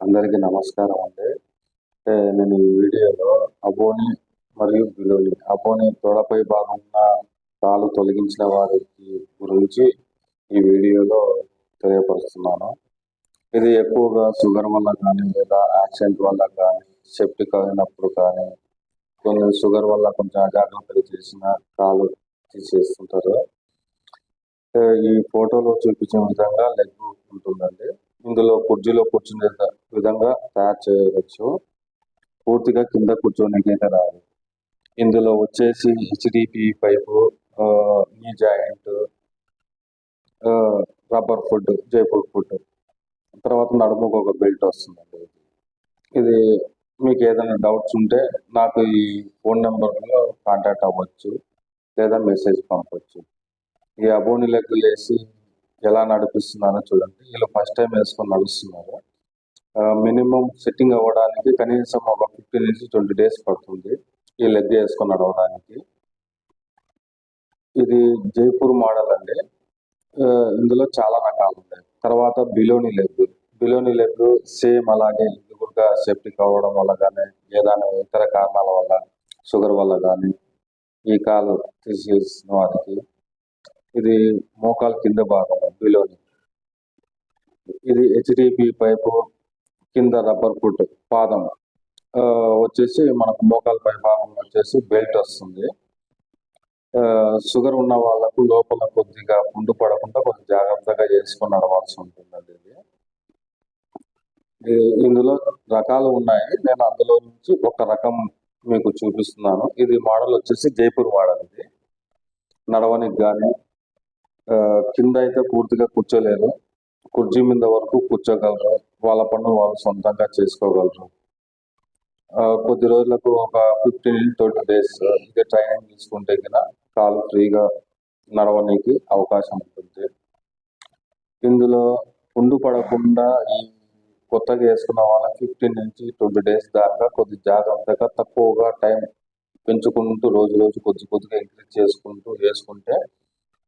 అందరికీ నమస్కారం అండి. నేను ఈ వీడియోలో అబోని మరియు బిలోని అబోని తొడపై భాగమున్న కాలు తొలగించిన వారికి గురించి ఈ వీడియోలో తెలియపరుస్తున్నాను. ఇది ఎక్కువగా షుగర్ వల్ల కానీ లేదా యాక్సిడెంట్ వల్ల కానీ సెప్టిక్ అయినప్పుడు కానీ కొన్ని షుగర్ వల్ల కొంచెం అజాగ్రత్తగా చేసిన కాలు తీసేస్తుంటారు. ఈ ఫోటోలో చూపించిన విధంగా లెగ్ ఉంటుందండి. ఇందులో కుర్చీలో కూర్చునే విధంగా తయారు చేయవచ్చు. పూర్తిగా కింద కూర్చోనికైతే రాదు. ఇందులో వచ్చేసి HDP pipe, knee joint, rubber food, Jaipur food, తర్వాత నడుముకు ఒక బెల్ట్ వస్తుందండి. ఇది మీకు ఏదైనా డౌట్స్ ఉంటే నాకు ఈ ఫోన్ నెంబర్లో కాంటాక్ట్ అవ్వచ్చు లేదా మెసేజ్ పంపవచ్చు. ఈ అబోని లెగ్ వేసి ఎలా నడిపిస్తున్నారో చూడండి. వీళ్ళు ఫస్ట్ టైం వేసుకొని నడుస్తున్నారు. మినిమం సెట్టింగ్ అవ్వడానికి కనీసం ఒక 15 నుంచి 20 డేస్ పడుతుంది ఈ లెగ్ వేసుకొని నడవడానికి. ఇది జైపూర్ మోడల్ అండి. ఇందులో చాలా రకాలు ఉన్నాయి. తర్వాత బిలోని లెగ్ సేమ్ అలాగే ఇది కూడా సెప్టిక్ అవ్వడం వల్ల కానీ ఏదైనా ఇతర కారణాల వల్ల షుగర్ వల్ల కానీ ఈ కాలు తీసేసిన వారికి ఇది మోకాలు కింద భాగం బిలోని. ఇది హెచ్డిపి పైపు కింద రబ్బర్ ఫుట్ పాదం వచ్చేసి మనకు మోకాలు పై భాగం వచ్చేసి బెల్ట్ వస్తుంది. షుగర్ ఉన్న వాళ్ళకు లోపల కొద్దిగా పుండు పడకుండా కొంచెం జాగ్రత్తగా చేసుకొని నడవాల్సి ఉంటుందండి. ఇందులో రకాలు ఉన్నాయి. నేను అందులో నుంచి ఒక రకం మీకు చూపిస్తున్నాను. ఇది మోడల్ వచ్చేసి జైపూర్ మోడల్. ఇది నడవనికి కానీ కింద అయితే పూర్తిగా కూర్చోలేరు, కుర్చీ మీద వరకు కూర్చోగలరు, వాళ్ళ పనులు వాళ్ళు సొంతంగా చేసుకోగలరు. కొద్ది రోజులకు ఒక 15-20 డేస్ ఇది ట్రైనింగ్ తీసుకుంటే కన్నా కాలు ఫ్రీగా నడవడానికి అవకాశం ఉంటుంది. ఇందులో పుండు పడకుండా ఈ కొత్తగా వేసుకున్న వాళ్ళకి 15 నుంచి 20 డేస్ దాకా కొద్ది జాగ్రత్తగా తక్కువగా టైం పెంచుకుంటూ రోజు కొద్దిగా ఇంక్రీజ్ చేసుకుంటూ వేసుకుంటే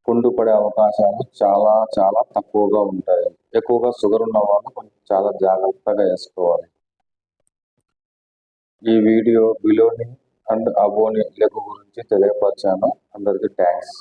పుండు పడే అవకాశాలు చాలా చాలా తక్కువగా ఉంటాయి. ఎక్కువగా షుగర్ ఉన్న వాళ్ళు కొంచెం చాలా జాగ్రత్తగా వేసుకోవాలి. ఈ వీడియో బిలోని అండ్ అబోని లెగ్ గురించి తెలియపరిచాను. అందరికీ థ్యాంక్స్.